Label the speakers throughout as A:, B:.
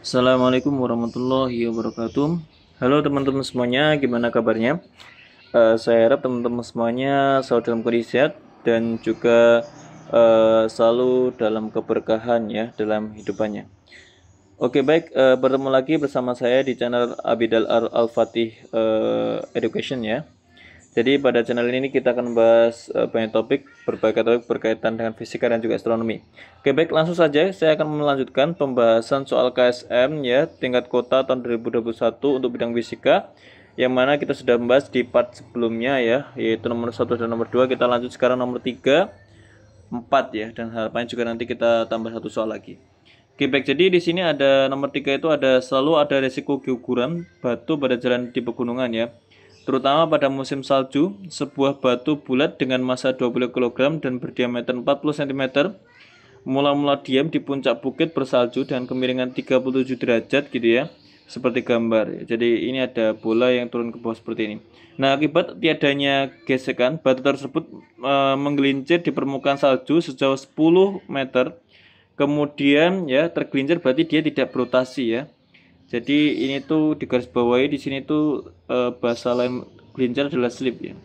A: Assalamualaikum warahmatullahi wabarakatuh. Halo teman-teman semuanya, gimana kabarnya? Saya harap teman-teman semuanya selalu dalam kondisi sehat dan juga selalu dalam keberkahan ya dalam hidupannya. Oke baik, bertemu lagi bersama saya di channel Abidal Al-Fatih Education ya. Jadi pada channel ini kita akan membahas banyak topik, berbagai topik berkaitan dengan fisika dan juga astronomi. Oke baik, langsung saja saya akan melanjutkan pembahasan soal KSM ya tingkat kota tahun 2021 untuk bidang fisika, yang mana kita sudah membahas di part sebelumnya ya, yaitu nomor 1 dan nomor 2. Kita lanjut sekarang nomor 3, 4 ya, dan harapannya juga nanti kita tambah satu soal lagi. Oke baik, jadi di sini ada nomor 3 itu selalu ada resiko guguran batu pada jalan di pegunungan ya. Terutama pada musim salju, sebuah batu bulat dengan massa 20 kg dan berdiameter 40 cm mula-mula diam di puncak bukit bersalju dengan kemiringan 37 derajat gitu ya. Seperti gambar. Jadi ini ada bola yang turun ke bawah seperti ini. Nah, akibat tiadanya gesekan, batu tersebut menggelincir di permukaan salju sejauh 10 meter. Kemudian ya tergelincir berarti dia tidak berotasi ya. Jadi ini tuh di garis bawahi di sini tuh bahasa lain gelincir adalah slip ya.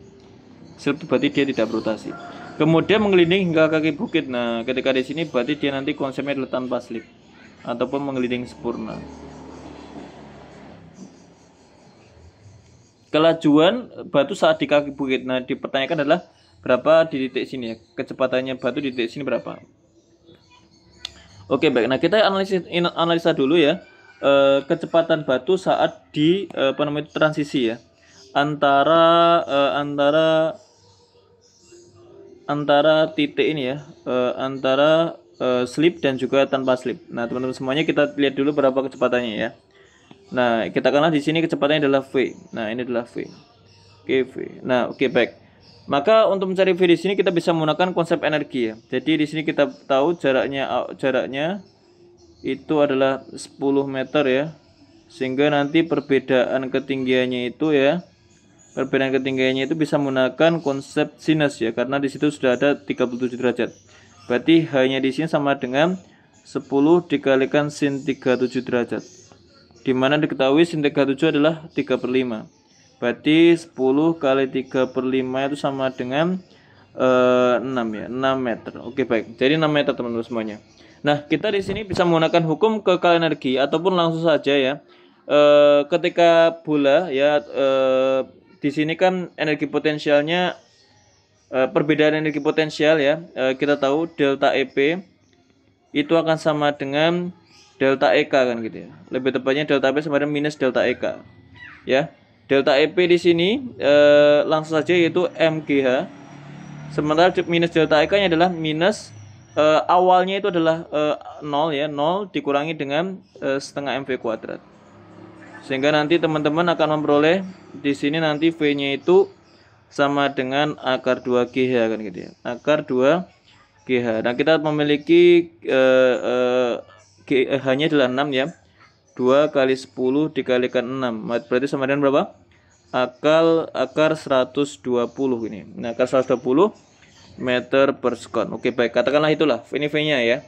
A: Slip itu berarti dia tidak berotasi. Kemudian mengelilingi hingga kaki bukit. Nah, ketika di sini berarti dia nanti konsepnya adalah tanpa slip ataupun mengelilingi sempurna. Kelajuan batu saat di kaki bukit. Nah, dipertanyakan adalah berapa di titik sini ya. Kecepatannya batu di titik sini berapa? Oke, baik. Nah, kita analisa dulu ya. Kecepatan batu saat di transisi ya. Antara antara titik ini ya, antara slip dan juga tanpa slip. Nah, teman-teman semuanya kita lihat dulu berapa kecepatannya ya. Nah, kita kenal di sini kecepatannya adalah V. Nah, ini adalah V. Oke, V. Nah, oke baik. Maka untuk mencari V di sini kita bisa menggunakan konsep energi ya. Jadi di sini kita tahu jaraknya itu adalah 10 meter ya. Sehingga nanti perbedaan ketinggiannya itu bisa menggunakan konsep sinus ya, karena di situ sudah ada 37 derajat. Berarti hanya di sini sama dengan 10 dikalikan sin 37 derajat. Di mana diketahui sin 37 adalah 3/5. Berarti 10 kali 3/5 itu sama dengan 6 ya, 6 meter. Oke baik. Jadi 6 meter teman-teman semuanya. Nah, kita di sini bisa menggunakan hukum kekal energi ataupun langsung saja ya. Ketika bola ya di sini kan energi potensialnya perbedaan energi potensial ya. Kita tahu delta EP itu akan sama dengan delta EK kan gitu ya. Lebih tepatnya delta EP sama dengan minus delta EK. Ya. Delta EP di sini langsung saja yaitu MGH. Sementara minus delta EK-nya adalah minus awalnya itu adalah 0 ya, 0 dikurangi dengan setengah MV kuadrat. Sehingga nanti teman-teman akan memperoleh di sini nanti V-nya itu sama dengan akar 2GH kan gitu ya. Akar 2GH. Nah, kita memiliki GH-nya adalah 6 ya. 2 kali 10 dikalikan 6. Berarti sama dengan berapa? Akar 120 ini. Nah, akar 120 meter per sekon. Oke, baik. Katakanlah itulah ini V-nya ya.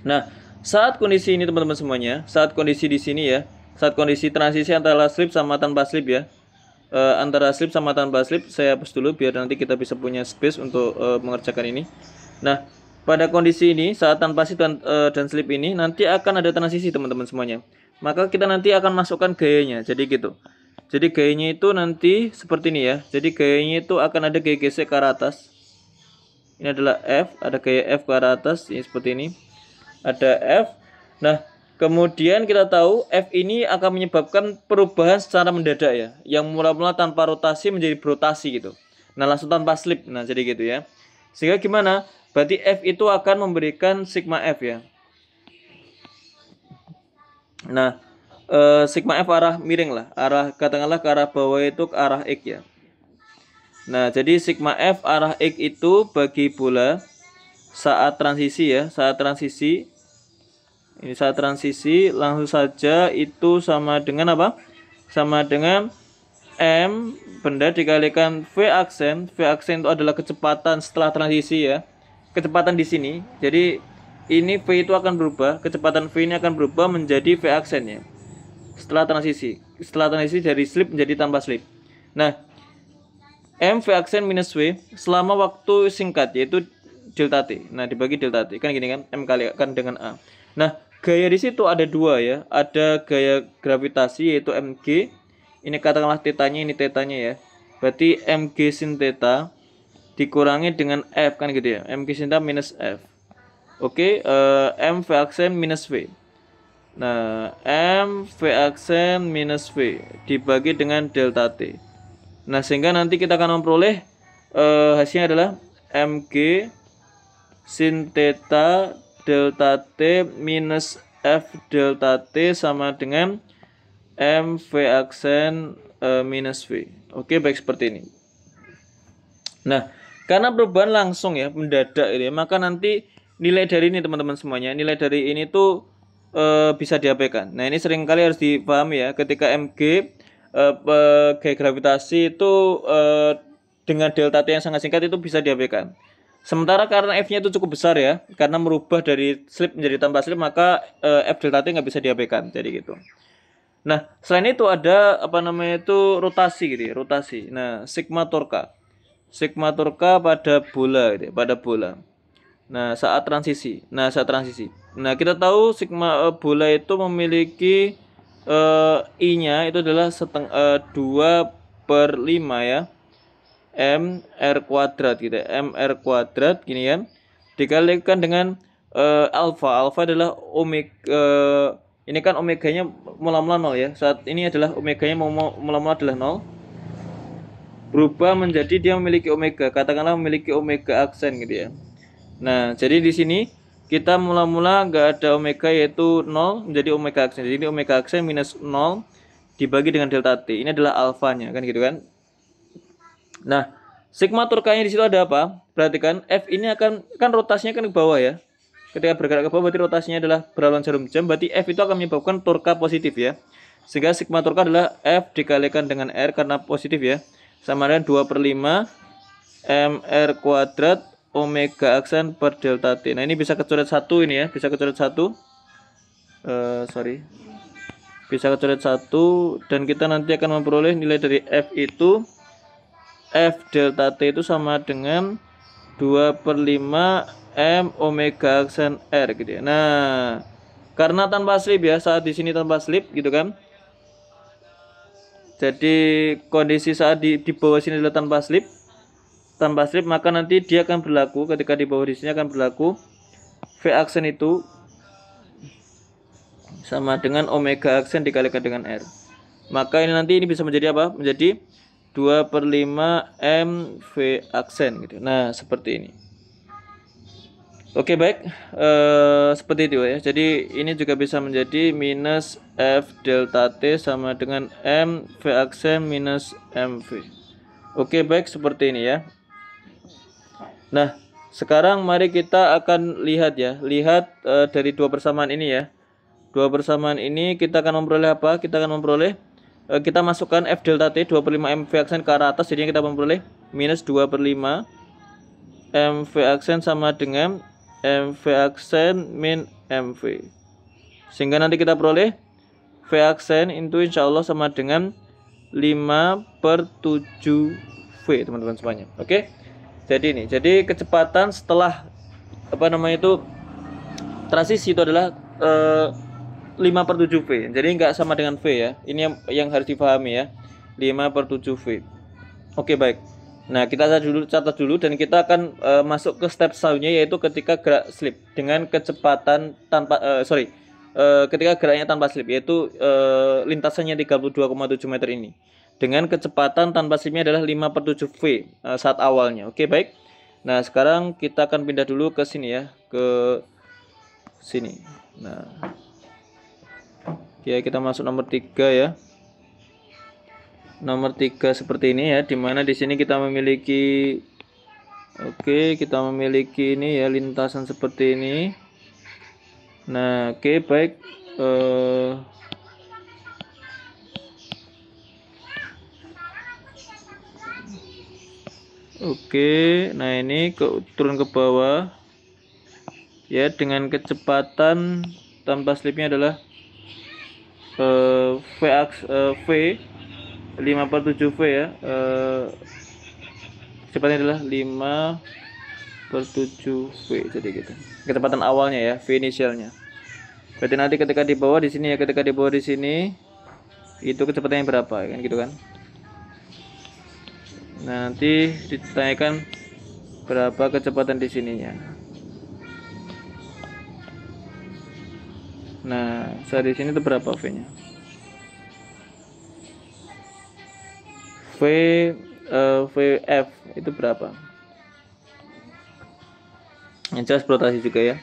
A: Nah, saat kondisi ini teman-teman semuanya, saat kondisi di sini ya, saat kondisi transisi antara slip sama tanpa slip ya, antara slip sama tanpa slip, saya hapus dulu biar nanti kita bisa punya space untuk mengerjakan ini. Nah, pada kondisi ini saat tanpa slip dan slip ini nanti akan ada transisi teman-teman semuanya. Maka kita nanti akan masukkan gayanya. Jadi gitu. Jadi gayanya itu nanti seperti ini ya. Jadi gayanya itu akan ada gaya gesek ke arah atas. Ini adalah F, ada gaya F ke arah atas, ini seperti ini. Ada F. Nah, kemudian kita tahu F ini akan menyebabkan perubahan secara mendadak ya, yang mula-mula tanpa rotasi menjadi berotasi gitu. Nah, langsung tanpa slip. Nah, jadi gitu ya. Sehingga gimana? Berarti F itu akan memberikan sigma F ya. Nah, sigma F arah miring lah, katakanlah ke arah bawah itu ke arah X ya. Nah, jadi sigma F arah X itu bagi bola saat transisi ya, saat transisi langsung saja itu sama dengan apa? Sama dengan M benda dikalikan V aksen. V aksen itu adalah kecepatan setelah transisi ya. Kecepatan di sini. Jadi ini V itu akan berubah, kecepatan V ini akan berubah menjadi V aksen ya. Setelah transisi dari slip menjadi tanpa slip. Nah, M V aksen minus V selama waktu singkat yaitu delta T. Nah, dibagi delta T. Kan gini kan, M kalikan dengan A. Nah, gaya di situ ada dua ya. Ada gaya gravitasi yaitu mg. Ini katakanlah tetanya, ini tetanya ya. Berarti mg sin theta dikurangi dengan F kan gitu ya. Mg sin theta minus F. Oke, M V aksen minus V. Nah, M V aksen minus V dibagi dengan delta T. Nah, sehingga nanti kita akan memperoleh hasilnya adalah mg sin theta delta T minus F delta T sama dengan M V aksen minus V. Oke, baik seperti ini. Nah, karena perubahan langsung ya, mendadak ini, maka nanti nilai dari ini teman-teman semuanya, nilai dari ini tuh bisa diabaikan. Nah, ini seringkali harus dipahami ya, ketika mg gaya gravitasi itu dengan delta T yang sangat singkat itu bisa diabaikan. Sementara karena F-nya itu cukup besar ya, karena merubah dari slip menjadi tanpa slip, maka F delta T nggak bisa diabaikan, jadi gitu. Nah, selain itu ada apa namanya itu rotasi gitu ya, rotasi. Nah, sigma torka. Sigma torka pada bola gitu ya, pada bola. Nah, saat transisi. Nah, kita tahu sigma bola itu memiliki I-nya itu adalah 2/5 ya. M/R kuadrat gitu ya. M/R kuadrat gini ya. Dikalikan dengan alfa. Alfa adalah omega. Ini kan omeganya mula-mula 0 ya. Saat ini adalah omeganya mula-mula adalah 0. Berubah menjadi dia memiliki omega. Katakanlah memiliki omega aksen gitu ya. Nah, jadi di sini kita mula-mula nggak ada omega yaitu 0 menjadi omega aksen. Jadi omega aksen minus 0 dibagi dengan delta T. Ini adalah alfanya kan gitu kan. Nah, sigma torkanya di situ ada apa? Perhatikan F ini akan kan rotasinya kan ke bawah ya. Ketika bergerak ke bawah berarti rotasinya adalah berlawanan jarum jam. Berarti F itu akan menyebabkan torka positif ya. Sehingga sigma torka adalah F dikalikan dengan R karena positif ya. Sama dengan 2/5 mr kuadrat omega aksen per delta T. Nah, ini bisa kecoret 1 ini ya. Bisa kecoret 1. Bisa kecoret 1 dan kita nanti akan memperoleh nilai dari F itu F delta T itu sama dengan 2/5 M omega aksen R gitu ya. Nah, karena tanpa slip ya, saat di sini tanpa slip gitu kan. Jadi kondisi saat di bawah sini adalah tanpa slip. Tanpa slip maka nanti dia akan berlaku ketika di bawah di sini akan berlaku V aksen itu sama dengan omega aksen dikalikan dengan R. Maka ini nanti ini bisa menjadi apa? Menjadi 2/5 M V aksen gitu. Nah, seperti ini. Oke, baik. Seperti itu ya. Jadi ini juga bisa menjadi minus F delta T sama dengan M V aksen minus MV. Oke, baik seperti ini ya. Nah, sekarang mari kita akan lihat ya. Lihat dari dua persamaan ini ya. Dua persamaan ini kita akan memperoleh apa? Kita akan memperoleh kita masukkan F delta T 2/5 MV aksen ke arah atas, jadinya kita memperoleh minus 2/5 MV aksen sama dengan MV aksen min MV. Sehingga nanti kita peroleh V aksen itu insya Allah sama dengan 5/7V teman-teman semuanya. Oke. Jadi ini, jadi kecepatan setelah apa namanya itu transisi itu adalah 5/7V. Jadi nggak sama dengan V ya. Ini yang harus dipahami ya. 5/7V. Oke, baik. Nah, kita catat dulu dan kita akan masuk ke step selanjutnya yaitu ketika gerak slip dengan kecepatan tanpa ketika geraknya tanpa slip yaitu lintasannya 32,7 meter ini. Dengan kecepatan tanpa slipnya adalah 5/7V saat awalnya. Oke, baik. Nah, sekarang kita akan pindah dulu ke sini ya, ke sini. Nah, ya kita masuk nomor 3 ya. Nomor 3 seperti ini ya, dimana di sini kita memiliki kita memiliki ini ya lintasan seperti ini. Nah, baik. Nah ini turun ke bawah. ya dengan kecepatan tanpa slipnya adalah V 5/7 V ya. Kecepatnya adalah 5/7 V, jadi gitu. Kecepatan awalnya ya, V inisialnya. Berarti nanti ketika di bawah di sini ya, ketika di bawah di sini itu kecepatannya berapa kan gitu kan. Nah, nanti ditanyakan berapa kecepatan di sininya. Nah, saat di sini itu berapa V-nya? VF itu berapa? Yang jelas rotasi juga ya.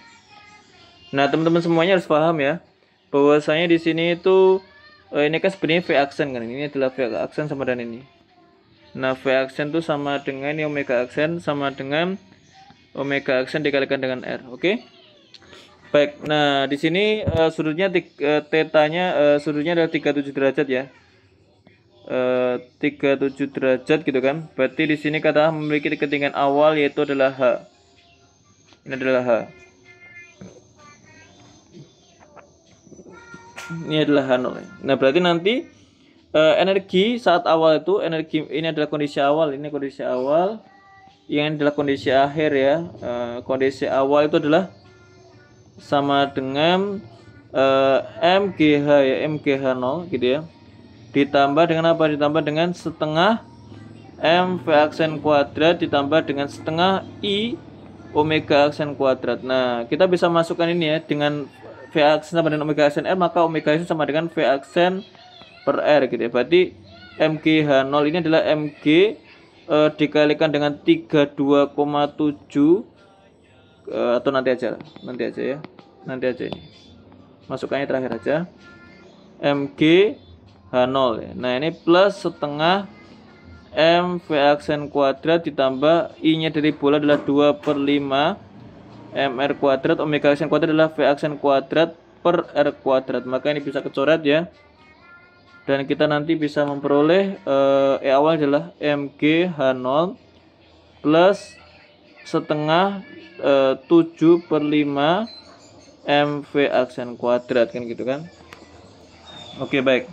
A: Nah, teman-teman semuanya harus paham ya, bahwasanya di sini itu ini kan sebenarnya V aksen kan, ini adalah V aksen sama dengan ini. Nah, V aksen itu sama dengan ini, omega aksen sama dengan omega aksen dikalikan dengan R. Oke? Baik. Nah, di sini sudutnya tetanya sudutnya adalah 37 derajat ya. 37 derajat gitu kan. Berarti di sini kata memiliki ketinggian awal yaitu adalah H. Ini adalah H. Ini adalah H0. Nah, berarti nanti energi saat awal itu, energi ini adalah kondisi awal, ini kondisi awal, yang adalah kondisi akhir ya. Kondisi awal itu adalah sama dengan MGH ya, MGH0 gitu ya. Ditambah dengan apa? Ditambah dengan setengah M V aksen kuadrat ditambah dengan setengah I omega aksen kuadrat. Nah, kita bisa masukkan ini ya, dengan V aksen sama dengan omega aksen R, maka omega aksen sama dengan V aksen per R gitu ya. Berarti MGH0 ini adalah MG dikalikan dengan 32,7 atau nanti aja ya. Nanti aja ini. Masukkannya terakhir aja. MG H0 ya. Nah, ini plus setengah M V aksen kuadrat ditambah I-nya dari bola adalah 2/5 MR kuadrat, omega aksen kuadrat adalah V aksen kuadrat per R kuadrat. Maka ini bisa kecoret ya. Dan kita nanti bisa memperoleh E awal adalah MG H0 plus setengah 7/5 MV aksen kuadrat kan gitu kan. Oke, baik.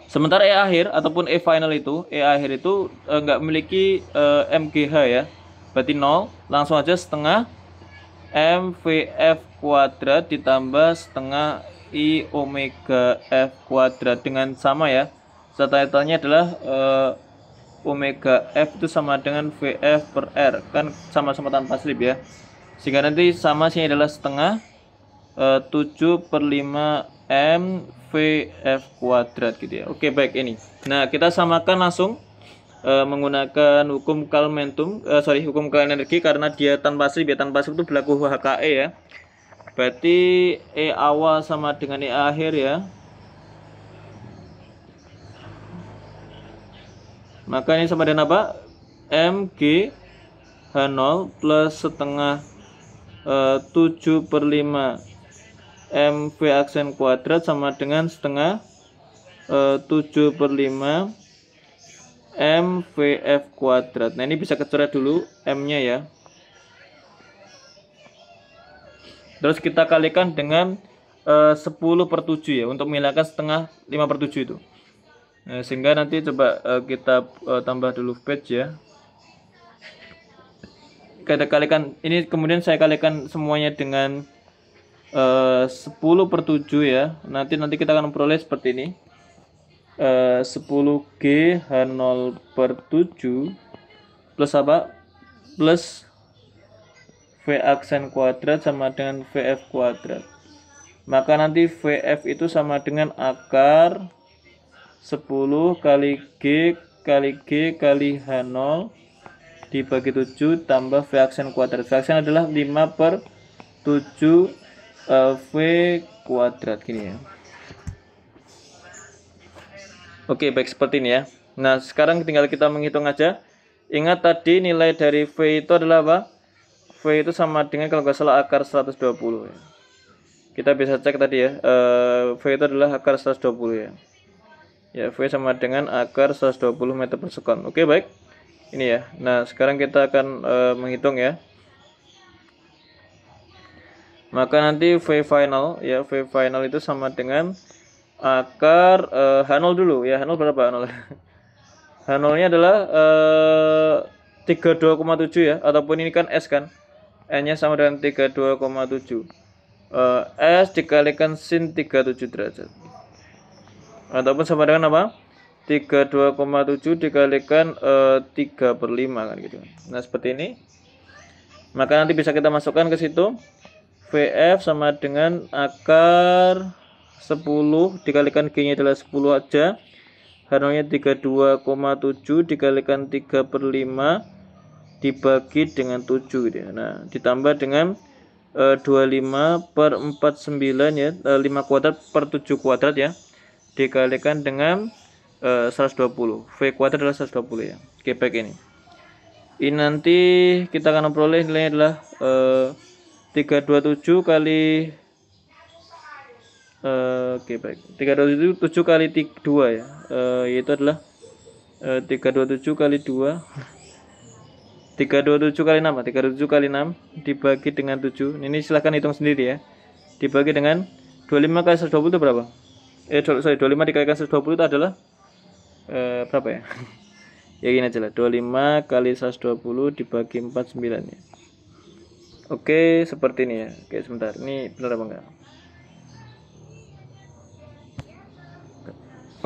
A: Sementara E akhir ataupun E final itu, E akhir itu nggak memiliki MGH ya. Berarti 0, langsung aja setengah MVF kuadrat ditambah setengah I omega F kuadrat dengan sama ya. Title-nya adalah omega F itu sama dengan VF per R. Kan sama-sama tanpa slip ya. Sehingga nanti sama sini adalah setengah 7/5 M VF kuadrat gitu ya. Oke, baik ini. Nah, kita samakan langsung menggunakan hukum hukum Coulomb energi karena dia tanpa slip ya. Tanpa slip itu berlaku HKE ya. Berarti E awal sama dengan E akhir ya. Maka ini sama dengan apa? MG H0 plus setengah 7/5 MV aksen kuadrat sama dengan setengah 7/5 MVF kuadrat. Nah, ini bisa kecoret dulu M-nya ya. Terus kita kalikan dengan 10/7 ya, untuk menghilangkan setengah 5/7 itu. Nah, sehingga nanti coba kita tambah dulu page ya. Kita kalikan ini, kemudian saya kalikan semuanya dengan 10/7 ya. Nanti kita akan memperoleh seperti ini. 10G H0/7 plus apa? Plus V aksen kuadrat sama dengan VF kuadrat. Maka nanti VF itu sama dengan akar 10 kali G kali H0 dibagi 7 tambah V aksen kuadrat. V aksen adalah 5/7 V kuadrat gini ya. Oke, baik seperti ini ya. Nah, sekarang tinggal kita menghitung aja. Ingat tadi nilai dari V itu adalah apa? V itu sama dengan kalau nggak salah akar 120 ya. Kita bisa cek tadi ya. V itu adalah akar 120 ya. Ya, V sama dengan akar 120 meter per sekon. Oke, baik. Ini ya. Nah, sekarang kita akan menghitung ya. Maka nanti V final ya, V final itu sama dengan akar H0 dulu ya. H0 berapa H0? H0-nya adalah 32,7 ya, ataupun ini kan S kan. N-nya sama dengan 32,7. S dikalikan sin 37 derajat. Ataupun sama dengan apa? 32,7 dikalikan 3/5 kan gitu. Nah, seperti ini. Maka nanti bisa kita masukkan ke situ. VF sama dengan akar 10 dikalikan G-nya adalah 10 aja. H0-nya 32,7 dikalikan 3/5 dibagi dengan 7 gitu ya. Nah, ditambah dengan 25/49 ya, 5 kuadrat per 7 kuadrat ya, dikalikan dengan 120. V kuadrat adalah 120 ya. Oke, baik ini. Ini nanti kita akan memperoleh nilainya adalah 327 kali oke baik. 327 kali 2 ya. Yaitu adalah 327 kali 2. 327 kali 6, 327 kali 6 dibagi dengan 7. Ini silahkan hitung sendiri ya. Dibagi dengan 25 kali 120 itu berapa? 25 dikalikan 120 itu adalah berapa ya? Ya gini aja lah. 25 kali 120 dibagi 49 ya. Oke, seperti ini ya. Oke, sebentar. Ini benar apa enggak?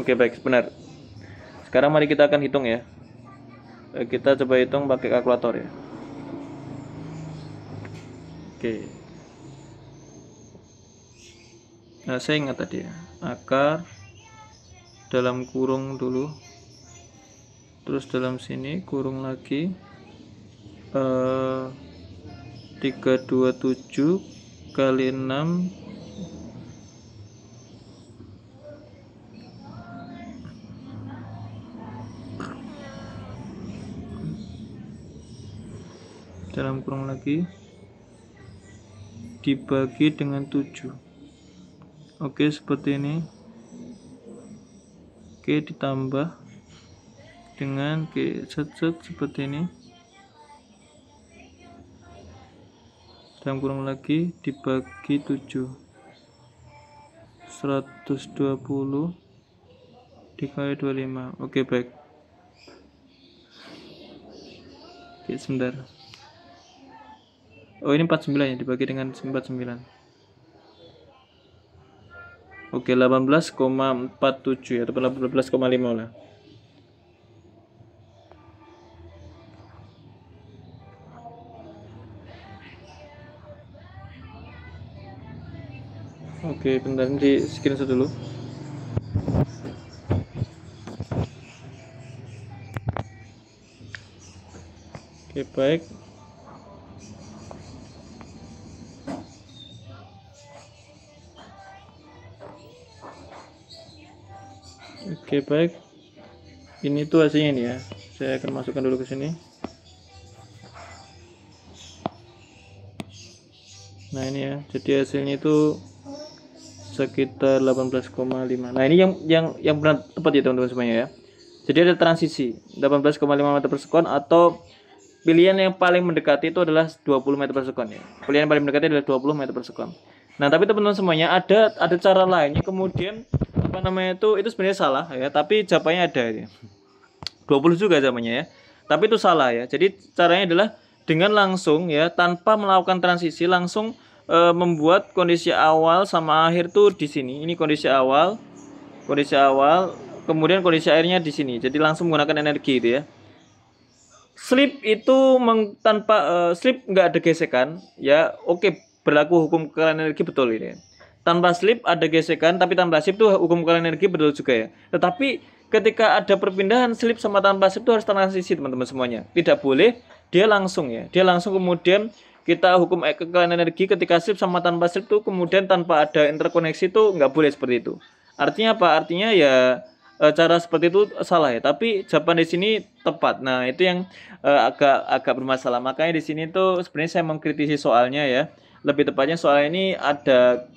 A: Oke, baik, benar. Sekarang mari kita akan hitung ya. Kita coba hitung pakai kalkulator ya. Oke. Nah, saya ingat tadi ya. Akar dalam kurung dulu. Terus dalam sini kurung lagi. 327 kali 6 dalam kurung lagi dibagi dengan 7. Oke, seperti ini. Oke, ditambah dengan set seperti ini. Dalam kurung lagi dibagi 7. 120 dikali 25. Oke, baik. Oke, sebentar. Oh, ini 49 ya, dibagi dengan 49. Oke, 18,47 ya, atau 18,5 lah. Oke, bentar, ini di screenshot dulu. Oke, baik. Oke, baik. Ini tuh hasilnya ini ya. Saya akan masukkan dulu ke sini. Nah, ini ya. Jadi hasilnya itu sekitar 18,5. Nah, ini yang benar tepat ya teman-teman semuanya ya. Jadi ada transisi 18,5 meter per sekon, atau pilihan yang paling mendekati itu adalah 20 meter per sekon ya. Pilihan yang paling mendekati adalah 20 meter per sekon. Nah, tapi teman-teman semuanya ada cara lainnya, kemudian apa namanya itu sebenarnya salah ya, tapi jawabannya ada ya. 20 juga jawabannya ya. Tapi itu salah ya. Jadi caranya adalah dengan langsung ya, tanpa melakukan transisi, langsung membuat kondisi awal sama akhir tuh di sini. Ini kondisi awal, kemudian kondisi akhirnya di sini. Jadi langsung menggunakan energi itu ya. Slip itu tanpa slip nggak ada gesekan ya. Oke, berlaku hukum kekalahan energi, betul ini. Tanpa slip ada gesekan, tapi tanpa slip tuh hukum kekalahan energi, betul juga ya. Tetapi ketika ada perpindahan slip sama tanpa slip itu harus transisi teman-teman semuanya. Tidak boleh dia langsung ya. Dia langsung kemudian kita hukum kekalahan energi ketika slip sama tanpa slip tuh kemudian tanpa ada interkoneksi tuh nggak boleh seperti itu. Artinya apa? Artinya ya cara seperti itu salah ya. Tapi jawaban di sini tepat. Nah, itu yang agak bermasalah. Makanya di sini tuh sebenarnya saya mengkritisi soalnya ya. Lebih tepatnya soal ini ada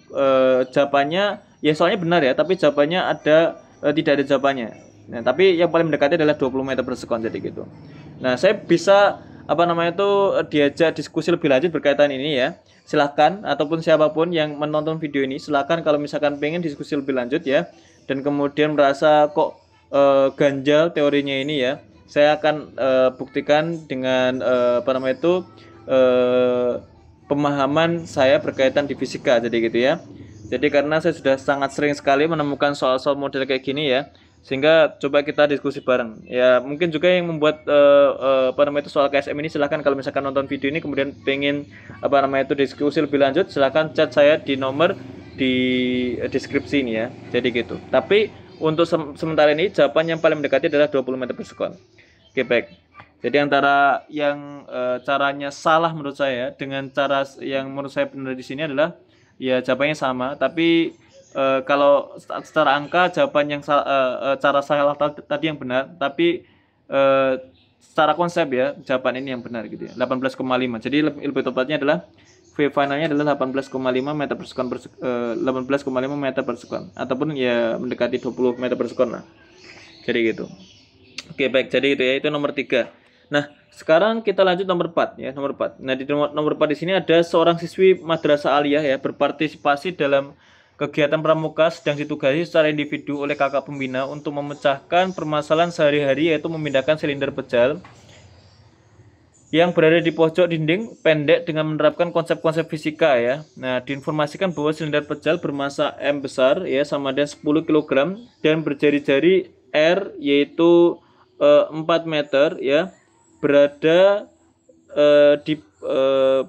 A: jawabannya ya, soalnya benar ya, tapi jawabannya ada tidak ada jawabannya. Nah, tapi yang paling mendekati adalah 20 meter per sekon jadi gitu. Nah, saya bisa apa namanya itu diajak diskusi lebih lanjut berkaitan ini ya, silahkan ataupun siapapun yang menonton video ini silahkan kalau misalkan pengen diskusi lebih lanjut ya, dan kemudian merasa kok ganjal teorinya ini ya, saya akan buktikan dengan apa namanya itu pemahaman saya berkaitan di fisika, jadi gitu ya. Jadi karena saya sudah sangat sering sekali menemukan soal-soal model kayak gini ya, sehingga coba kita diskusi bareng ya. Mungkin juga yang membuat apa namanya itu soal KSM ini, silahkan kalau misalkan nonton video ini kemudian pengen apa namanya itu diskusi lebih lanjut, silahkan chat saya di nomor di deskripsi ini ya, jadi gitu. Tapi untuk sementara ini jawaban yang paling mendekati adalah 20 meter per sekon. Oke, baik. Jadi antara yang caranya salah menurut saya dengan cara yang menurut saya benar di sini adalah ya jawabannya sama, tapi kalau secara angka jawaban yang cara salah tadi yang benar, tapi secara konsep ya jawaban ini yang benar gitu ya, 18,5. Jadi lebih tepatnya adalah V finalnya adalah 18,5 meter per sekon 18,5 meter per sekon ataupun ya mendekati 20 meter per sekon lah. Jadi gitu. Oke, baik. Jadi itu ya, itu nomor 3. Nah, sekarang kita lanjut nomor 4 ya, nomor 4. Nah, di nomor 4 di sini ada seorang siswi Madrasah Aliyah ya berpartisipasi dalam kegiatan pramuka, sedang ditugasi secara individu oleh kakak pembina untuk memecahkan permasalahan sehari-hari, yaitu memindahkan silinder pejal yang berada di pojok dinding pendek dengan menerapkan konsep-konsep fisika ya. Nah, diinformasikan bahwa silinder pejal bermassa M besar ya sama dengan 10 kg dan berjari-jari R yaitu 4 meter ya, berada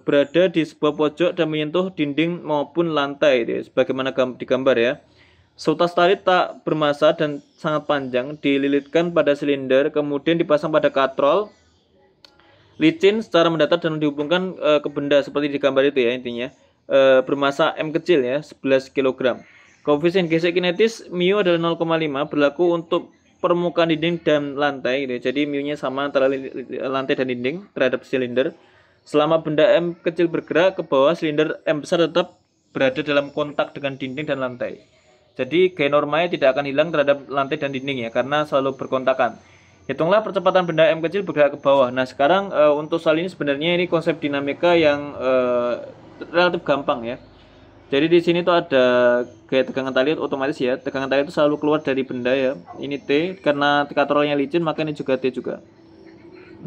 A: berada di sebuah pojok dan menyentuh dinding maupun lantai ya, sebagaimana digambar ya. Seutas tali tak bermassa dan sangat panjang dililitkan pada silinder, kemudian dipasang pada katrol licin secara mendatar dan dihubungkan ke benda seperti di gambar itu ya, intinya bermassa M kecil ya, 11 kg. Koefisien gesek kinetis mu adalah 0,5, berlaku untuk permukaan dinding dan lantai gitu. Jadi mu-nya sama antara lantai dan dinding terhadap silinder. Selama benda M kecil bergerak ke bawah, silinder M besar tetap berada dalam kontak dengan dinding dan lantai. Jadi G normanya tidak akan hilang terhadap lantai dan dinding ya, karena selalu berkontakan. Hitunglah percepatan benda M kecil bergerak ke bawah. Nah, sekarang untuk soal ini sebenarnya ini konsep dinamika yang relatif gampang ya. Jadi di sini tuh ada kayak tegangan tali otomatis ya. Tegangan tali itu selalu keluar dari benda ya. Ini T, karena katrolnya licin maka ini juga T juga.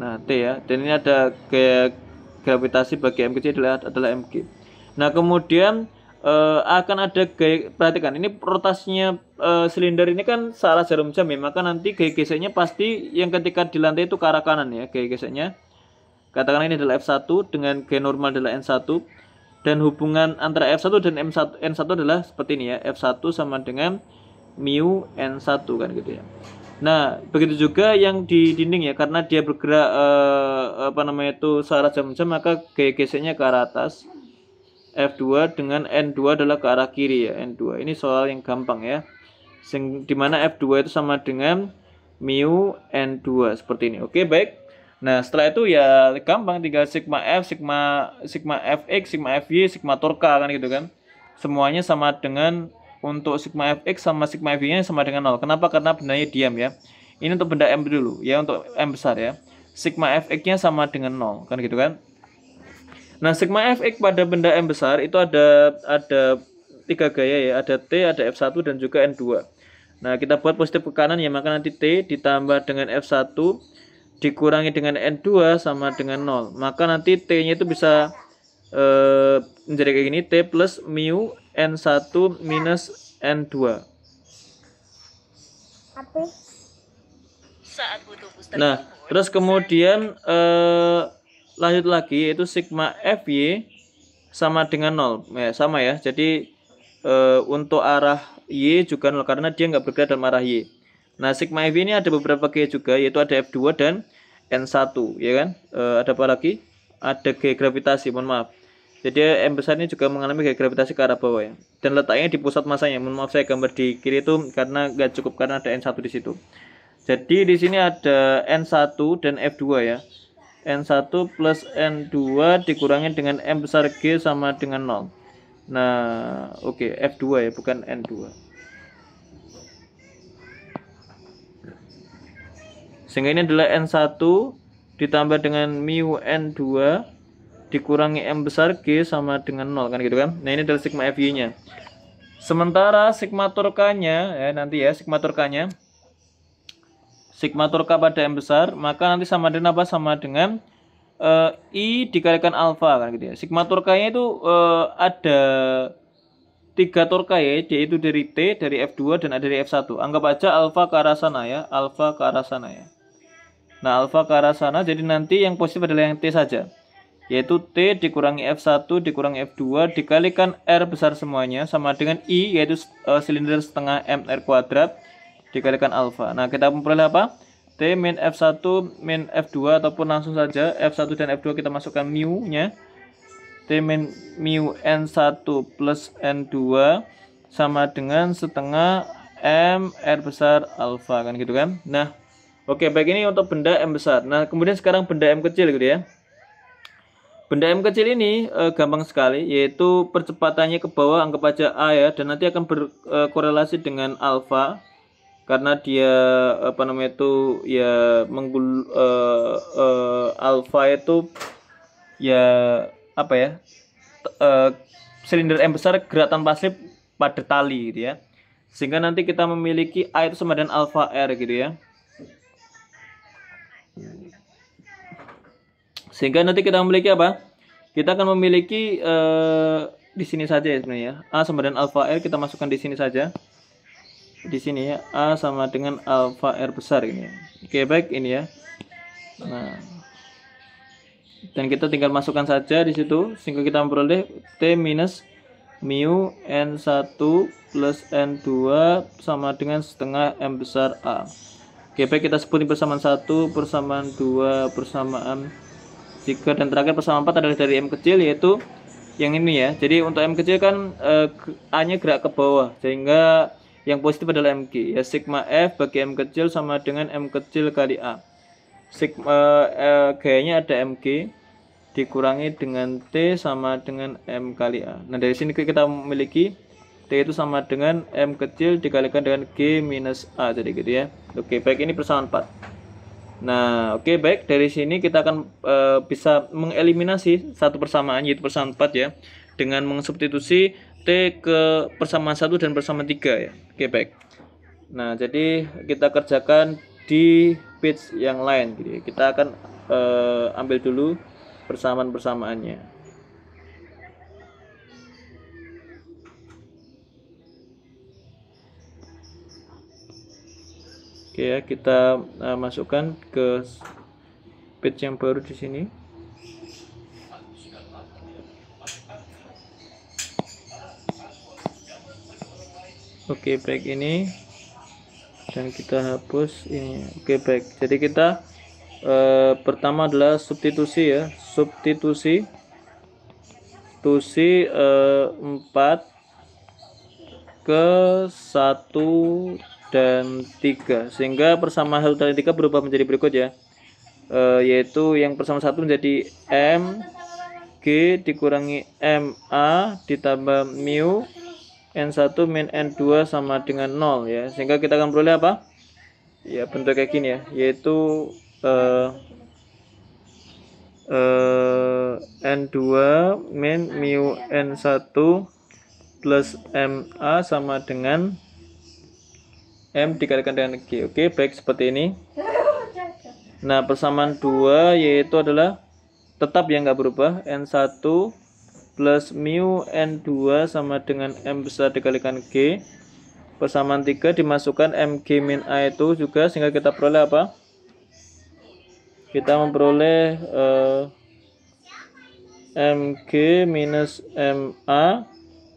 A: Nah, T ya. Dan ini ada kayak gravitasi bagi M kecil adalah mg. Nah, kemudian akan ada gaya, perhatikan ini rotasinya silinder ini kan searah jarum jam ya, maka nanti gaya geseknya pasti yang ketika di lantai itu ke arah kanan ya, gaya geseknya. Katakan ini adalah F1 dengan gaya normal adalah N1, dan hubungan antara F1 dan N1 adalah seperti ini ya, F1 sama dengan mu N1 kan gitu ya. Nah, begitu juga yang di dinding ya, karena dia bergerak apa namanya itu searah jarum jam, maka gaya geseknya ke arah atas. F2 dengan N2 adalah ke arah kiri ya, N2. Ini soal yang gampang ya. Dimana F2 itu sama dengan mu N2 seperti ini. Oke, baik. Nah, setelah itu ya gampang, tinggal sigma F, sigma Fx, sigma Fy, sigma torka kan gitu kan. Semuanya sama dengan untuk sigma Fx sama sigma Fy-nya sama dengan 0. Kenapa? Karena bendanya diam ya. Ini untuk benda M dulu ya, untuk M besar ya. Sigma Fx-nya sama dengan 0 kan gitu kan. Nah, sigma Fx pada benda M besar itu ada 3 gaya ya, ada T, ada F1 dan juga N2. Nah, kita buat positif ke kanan ya, maka nanti T ditambah dengan F1 dikurangi dengan N2 sama dengan 0. Maka nanti T-nya itu bisa menjadi kayak gini, T plus mu N1 minus N2. Nah, terus kemudian lanjut lagi, yaitu sigma Fy sama dengan 0 ya, sama ya. Jadi untuk arah Y juga 0 karena dia nggak bergerak dalam arah Y. Nah, sigma Fy ini ada beberapa gaya juga, yaitu ada F2 dan N1 ya kan. Ada apa lagi? Ada gaya gravitasi, mohon maaf. Jadi M besar ini juga mengalami gaya gravitasi ke arah bawah ya. Dan letaknya di pusat masanya. Mohon maaf saya gambar di kiri itu karena nggak cukup, karena ada N1 di situ. Jadi di sini ada N1 dan F2 ya. N1 plus N2 dikurangi dengan M besar G sama dengan 0. Nah, oke, F2 ya, bukan N2. Sehingga ini adalah N1 ditambah dengan mu n2 dikurangi M besar G sama dengan 0 kan gitu kan. Nah ini adalah sigma FY nya. Sementara sigma torkanya ya nanti ya sigma torka pada M besar maka nanti sama dengan apa? Sama dengan I dikalikan alfa kan gitu ya. Sigma torkanya itu ada 3 torka ya, yaitu dari T, dari F2 dan ada dari F1. Anggap aja alfa ke arah sana ya, alfa ke arah sana ya. Nah, alfa ke arah sana jadi nanti yang positif adalah yang T saja. Yaitu T dikurangi F1 dikurangi F2 dikalikan R besar semuanya sama dengan I yaitu silinder setengah MR kuadrat dikalikan alfa. Nah, kita memperoleh apa? T min F1 min F2 ataupun langsung saja F1 dan F2 kita masukkan mu-nya. T min mu N1 plus N2 sama dengan setengah MR besar alfa kan gitu kan. Nah, oke baik ini untuk benda M besar. Nah, kemudian sekarang benda M kecil gitu ya. Benda M kecil ini gampang sekali, yaitu percepatannya ke bawah anggap aja A ya, dan nanti akan berkorelasi dengan alfa karena dia apa namanya itu ya alfa itu ya apa ya silinder M besar gerak tanpa slip pada tali gitu ya, sehingga nanti kita memiliki A itu sama dengan alfa R gitu ya. Sehingga nanti kita memiliki apa? Kita akan memiliki di sini saja ya sebenarnya. A sama dengan alfa R kita masukkan di sini saja. Di sini ya, A sama dengan alfa R besar ini ya. Oke, baik ini ya. Nah, dan kita tinggal masukkan saja di situ sehingga kita memperoleh T minus mu N1 plus N2 sama dengan setengah M besar A. Oke, baik kita sebutin persamaan 1, persamaan 2, persamaan 3 dan terakhir persamaan 4 adalah dari M kecil yaitu yang ini ya. Jadi untuk M kecil kan A-nya gerak ke bawah sehingga yang positif adalah MG ya, sigma F bagi M kecil sama dengan M kecil kali A. Sigma gayanya ada MG dikurangi dengan T sama dengan M kali A. Nah dari sini kita memiliki T itu sama dengan M kecil dikalikan dengan G minus A jadi gitu ya. Oke baik ini persamaan 4. Nah, oke baik dari sini kita akan bisa mengeliminasi satu persamaan yaitu persamaan 4 ya dengan mensubstitusi T ke persamaan 1 dan persamaan 3 ya. Oke baik. Nah, jadi kita kerjakan di page yang lain gitu ya. Kita akan ambil dulu persamaan-persamaannya. Oke ya, kita masukkan ke page yang baru di sini. Oke, baik ini dan kita hapus ini. Oke, baik. Jadi kita pertama adalah substitusi ya, substitusi 4 ke 1 dan 3 sehingga persamaan 1 dan 3 berubah menjadi berikut ya, yaitu yang persamaan 1 menjadi M G dikurangi MA ditambah mu N1 min N2 sama dengan 0 ya, sehingga kita akan peroleh apa ya, bentuk kayak gini ya, yaitu N2 min mu N1 plus MA sama dengan M dikalikan dengan G. Oke, baik seperti ini. Nah, persamaan 2 yaitu adalah tetap yang nggak berubah, N1 plus mu N2 sama dengan M besar dikalikan G. Persamaan 3 dimasukkan MG min A itu juga sehingga kita peroleh apa? Kita memperoleh MG minus MA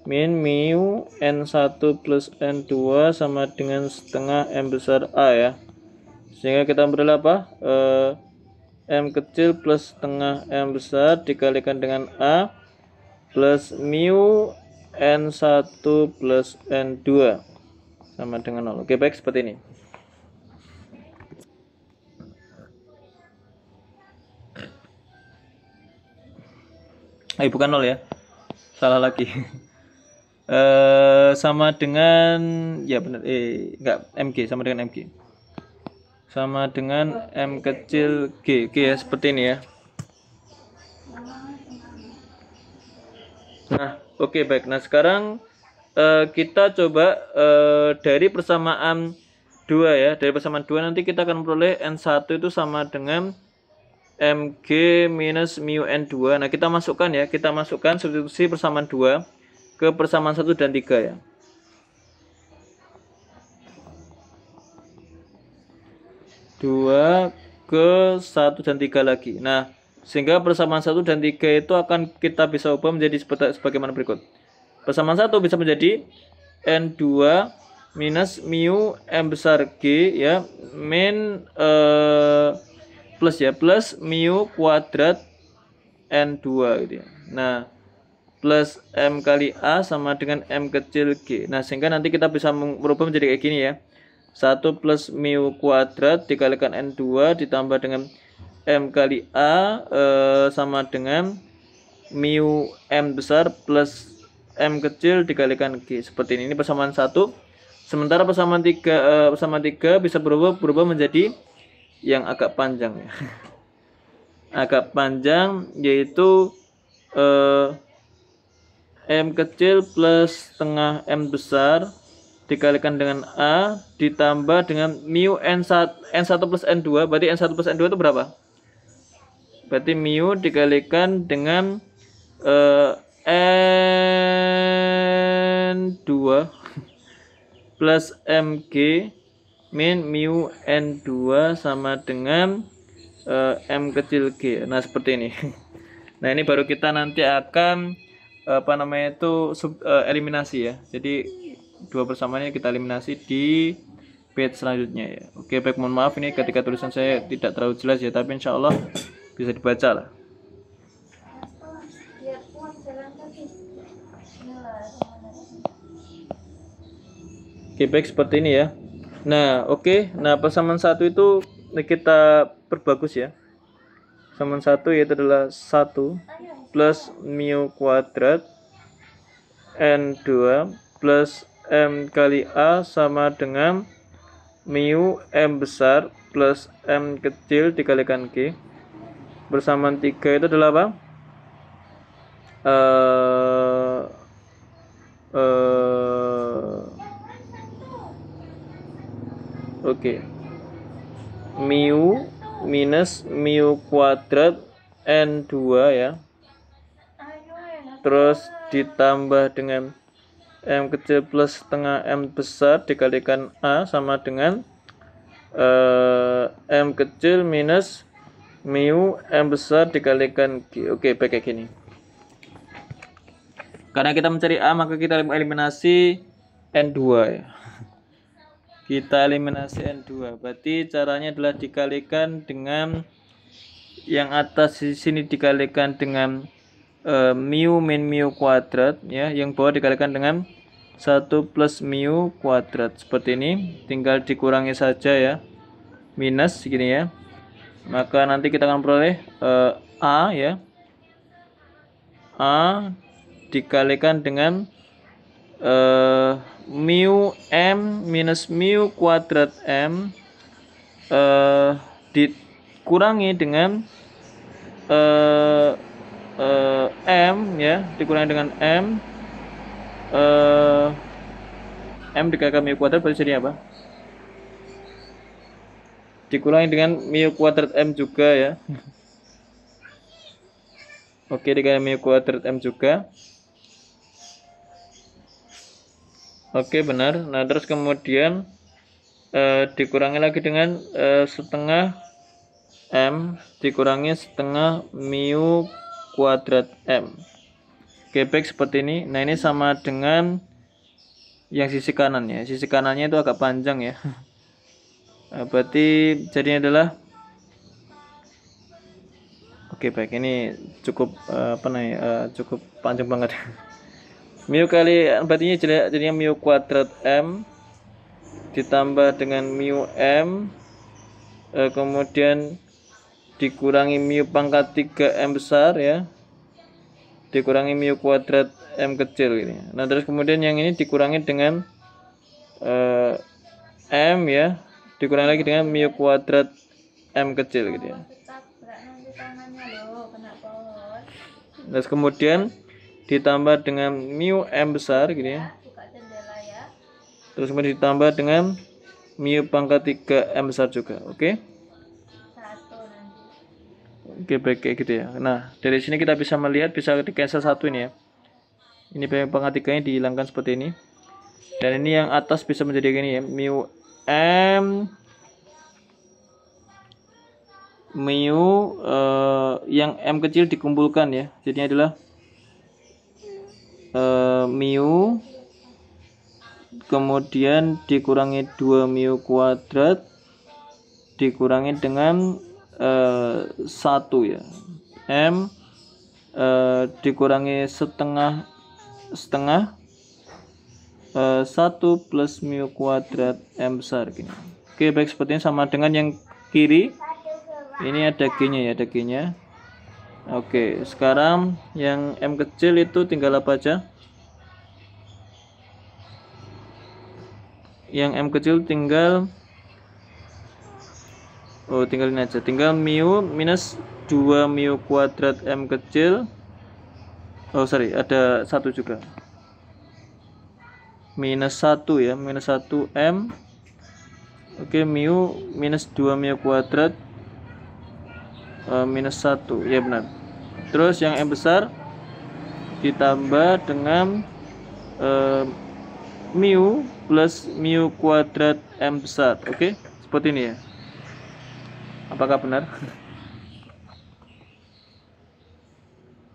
A: min mu N1 plus N2 sama dengan setengah M besar A ya, sehingga kita memperoleh apa? M kecil plus setengah M besar dikalikan dengan A plus mu N1 plus N2 sama dengan 0. Oke baik seperti ini. Bukan 0 ya, salah lagi. Sama dengan ya benar enggak MG sama dengan MG sama dengan M kecil G. Oke ya, seperti ini ya. Nah, oke baik. Nah, sekarang kita coba dari persamaan 2 ya. Dari persamaan 2 nanti kita akan memperoleh N1 itu sama dengan Mg minus mu N2. Nah, kita masukkan ya. Kita masukkan substitusi persamaan 2 ke persamaan 1 dan 3 ya. 2 ke 1 dan 3 lagi. Nah, sehingga persamaan 1 dan 3 itu akan kita bisa ubah menjadi sebagaimana berikut. Persamaan 1 bisa menjadi N2 minus mu M besar G ya, min plus ya, plus mu kuadrat N2 gitu ya. Nah, plus M kali A sama dengan M kecil G. Nah, sehingga nanti kita bisa merubah menjadi kayak gini ya. 1 plus mu kuadrat dikalikan N2 ditambah dengan M kali A sama dengan mu M besar plus M kecil dikalikan G. Seperti ini persamaan 1. Sementara persamaan 3 bisa berubah menjadi yang agak panjang ya. Agak panjang yaitu M kecil plus setengah M besar dikalikan dengan A ditambah dengan mu N1 plus N2. Berarti N1 plus N2 itu berapa? Berarti mu dikalikan dengan N2 plus Mg min mu N2 sama dengan M kecil G. Nah, seperti ini. Nah, ini baru kita nanti akan eliminasi ya. Jadi dua persamaannya kita eliminasi di page selanjutnya ya. Oke, baik, mohon maaf ini ketika tulisan saya tidak terlalu jelas ya, tapi insya Allah bisa dibaca lah. Oke, baik, seperti ini ya. Nah, oke. Nah, persamaan 1 itu kita perbagus ya. Persamaan 1 yaitu adalah 1 plus mu kuadrat N2 plus M kali A sama dengan mu M besar plus M kecil dikalikan G. Persamaan 3 itu adalah apa? Oke. Mu minus mu kuadrat N2 ya. Terus ditambah dengan M kecil plus setengah M besar dikalikan A sama dengan M kecil minus mu M besar dikalikan G. Oke, baik kayak gini. Karena kita mencari A, maka kita eliminasi N2 ya. Kita eliminasi N2. Berarti caranya adalah dikalikan dengan yang atas di sini dikalikan dengan mu min mu kuadrat ya, yang bawah dikalikan dengan 1 plus mu kuadrat. Seperti ini, tinggal dikurangi saja ya. Minus segini ya. Maka nanti kita akan peroleh A ya. A dikalikan dengan mu M minus mu kuadrat M dikurangi dengan M ya, dikurangi dengan M M dikalikan mu kuadrat berarti jadi apa? Dikurangi dengan mu kuadrat M juga ya. Oke, dikalikan mu kuadrat M juga. Oke, benar. Nah, terus kemudian dikurangi lagi dengan setengah M dikurangi setengah mu kuadrat M. Oke, baik, seperti ini. Nah, ini sama dengan yang sisi kanan ya. Sisi kanannya itu agak panjang ya. Berarti jadinya adalah oke, baik, ini cukup cukup panjang banget. Mu kali berarti jadinya mu kuadrat M ditambah dengan mu M kemudian dikurangi mu pangkat 3 M besar ya, dikurangi mu kuadrat M kecil ini. Nah, terus kemudian yang ini dikurangi dengan M ya, dikurangi lagi dengan mu kuadrat M kecil gitu ya. Terus kemudian ditambah dengan mu M besar gitu ya. Terus kemudian ditambah dengan mu pangkat 3 M besar juga. Oke. Oke, baik kayak gitu ya. Nah, dari sini kita bisa melihat, bisa di cancel satu ini ya. Ini pangkat 3-nya dihilangkan seperti ini. Dan ini yang atas bisa menjadi gini ya. Mu M yang M kecil dikumpulkan ya. Jadinya adalah mu kemudian dikurangi 2 mu kuadrat dikurangi dengan 1 ya. M dikurangi setengah 1 plus mu kuadrat M besar gini. Oke, baik, sepertinya sama dengan yang kiri. Ini ada G-nya ya, ada G-nya. Oke, sekarang yang M kecil itu tinggal apa aja? Yang M kecil tinggal tinggal ini aja. Tinggal mu minus 2 mu kuadrat M kecil. Ada 1 juga. Minus 1 ya, minus 1 M. Oke, mu minus 2 mu kuadrat minus 1, ya benar. Terus yang M besar ditambah dengan mu plus mu kuadrat M besar. Oke, seperti ini ya. Apakah benar?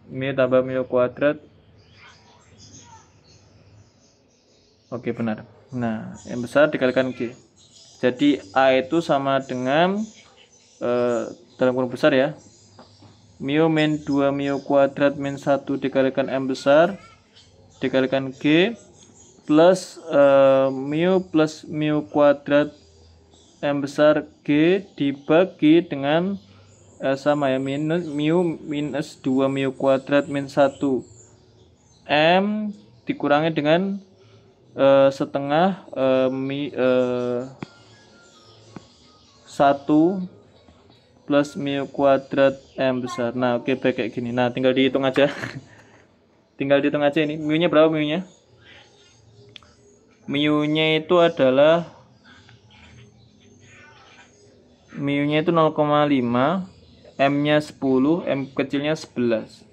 A: Mu tambah mu kuadrat. Oke, benar. Nah, M besar dikalikan G. Jadi A itu sama dengan dalam kurung besar ya, mu min 2 mu kuadrat min 1 dikalikan M besar dikalikan G plus mu plus mu kuadrat M besar G dibagi dengan sama ya, minus mu minus 2 mu kuadrat min 1 M dikurangi dengan setengah 1 plus mu kuadrat M besar. Nah, oke, baik kayak gini. Nah, tinggal dihitung aja. Tinggal dihitung aja ini. Mu-nya berapa mu-nya? Mu-nya itu adalah 0,5, M-nya 10, M kecilnya 11.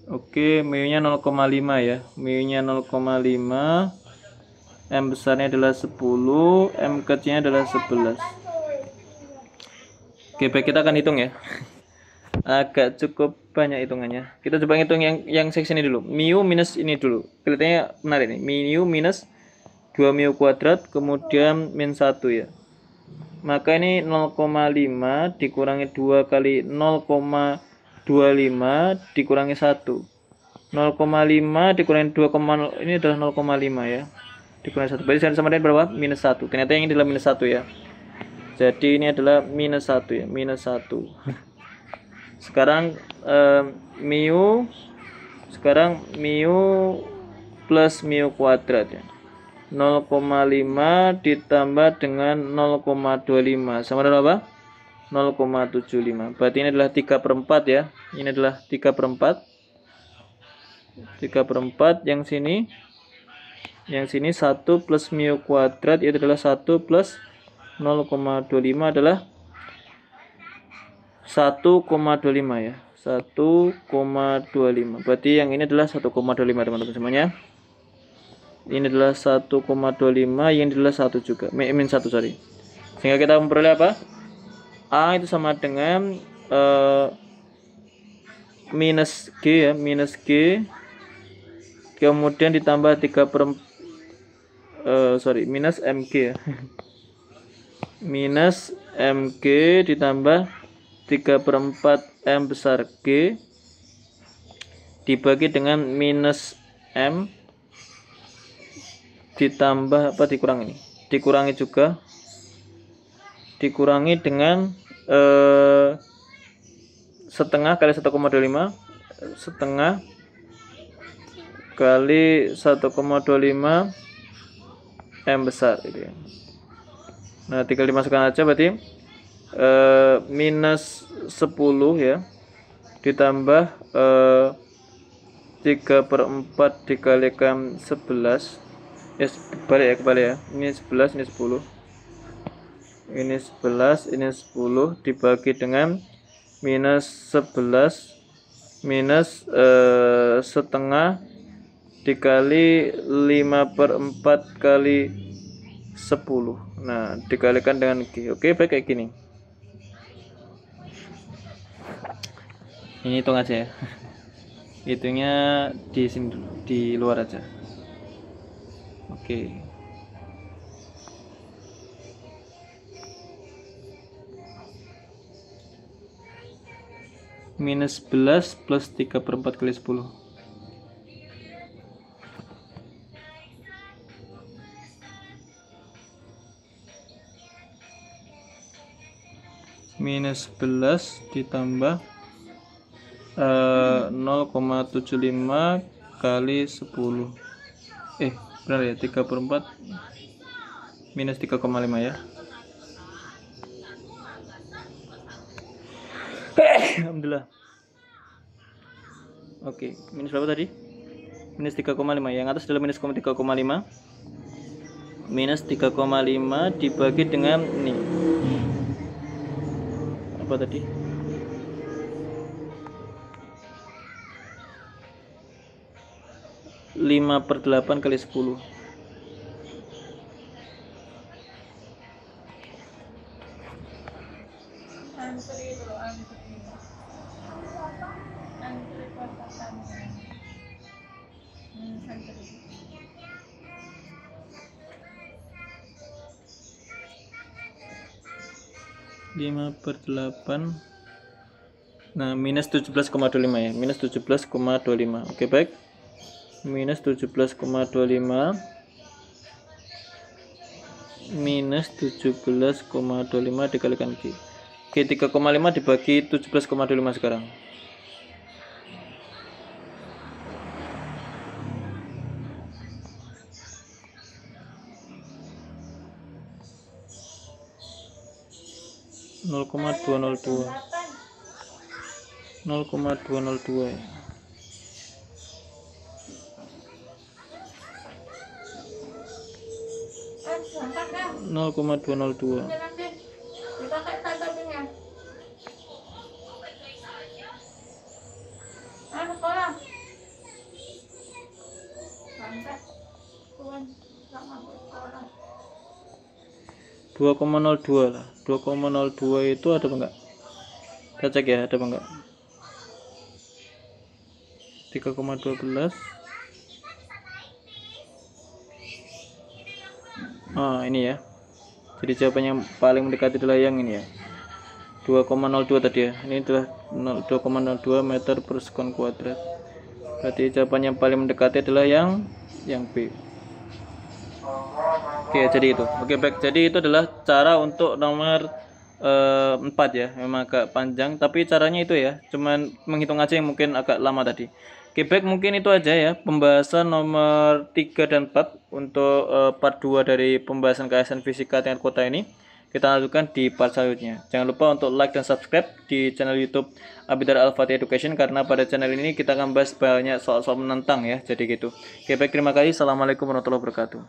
A: Oke, mu-nya 0,5 ya. Mu-nya 0,5. M besarnya adalah 10, M kecilnya adalah 11. Oke, baik, kita akan hitung ya. Agak cukup banyak hitungannya. Kita coba hitung yang seksi ini dulu. Mu minus ini dulu. Kelihatannya menarik nih. Mu minus 2 mu kuadrat kemudian min 1 ya. Maka ini 0,5 dikurangi 2 kali 0,25 dikurangi 1. 0,5 dikurangi 2, ini adalah 0,5 ya. Dikurangi 1. Berarti sama dengan berapa? Minus 1. Ternyata yang ini adalah minus 1 ya. Jadi ini adalah minus 1 ya, minus 1. Sekarang mu plus mu kuadrat ya. 0,5 ditambah dengan 0,25 sama dengan apa? 0,75. Berarti ini adalah 3/4 ya. Ini adalah 3/4. 3/4 yang sini 1 plus mu kuadrat itu adalah 1 plus 0,25 adalah 1,25 ya. 1,25. Berarti yang ini adalah 1,25 teman-teman semuanya. Ini adalah 1,25, yang ini adalah 1 juga. Min 1, sorry. Sehingga kita memperoleh apa? A itu sama dengan minus G ya, minus G. Kemudian ditambah minus MG ya. Minus MG ditambah 3/4 M besar G dibagi dengan minus M ditambah dikurangi juga, dikurangi dengan setengah kali 1,25, setengah kali 1,25 M besar gitu ya. Nah, tinggal dimasukkan aja berarti minus 10 ya, ditambah 3/4 dikalikan 11. Ya, kebalik ya, kebalik ya. Ini 11, ini 10. Ini 11, ini 10 dibagi dengan minus 11 minus setengah dikali 5/4 kali 10. Nah, dikalikan dengan G. Oke, baik kayak gini. Ini hitung aja ya. Hitungnya di sini dulu, di luar aja. Oke. Minus 11 plus 3/4 kali 10. Minus 11 ditambah 0,75 kali 10. Benar ya, 3/4 minus 3,5 ya. Alhamdulillah. Oke, minus berapa tadi? Minus 3,5. Yang atas adalah minus 3,5. Minus 3,5 dibagi dengan ini. Apa tadi? 5/8 kali 10. Lima per 8. Nah, minus 17,25 ya. Minus 17,25. Oke, baik. Minus 17,25 minus 17,25 dikalikan G. Oke, 3,5 dibagi 17,25 sekarang. Nol koma 202 ya. 0,202. Dua koma nol dua lah. 2,02 itu ada apa enggak? Kita cek ya, ada apa enggak? 3,12. Ini ya. Jadi jawaban yang paling mendekati adalah yang ini ya. 2,02 tadi ya. Ini adalah 2,02 meter per sekon kuadrat. Berarti jawaban yang paling mendekati adalah yang B. Oke, jadi itu. Oke, baik. Jadi itu adalah cara untuk nomor 4 ya. Memang agak panjang, tapi caranya itu ya. Cuman menghitung aja yang mungkin agak lama tadi. Oke, baik, mungkin itu aja ya pembahasan nomor 3 dan 4 untuk part 2 dari pembahasan KSN Fisika tingkat kota ini. Kita lanjutkan di part selanjutnya. Jangan lupa untuk like dan subscribe di channel YouTube Abidar Al-Fatih Education, karena pada channel ini kita akan bahas banyak soal-soal menentang ya. Jadi gitu. Oke, baik, terima kasih. Assalamualaikum warahmatullahi wabarakatuh.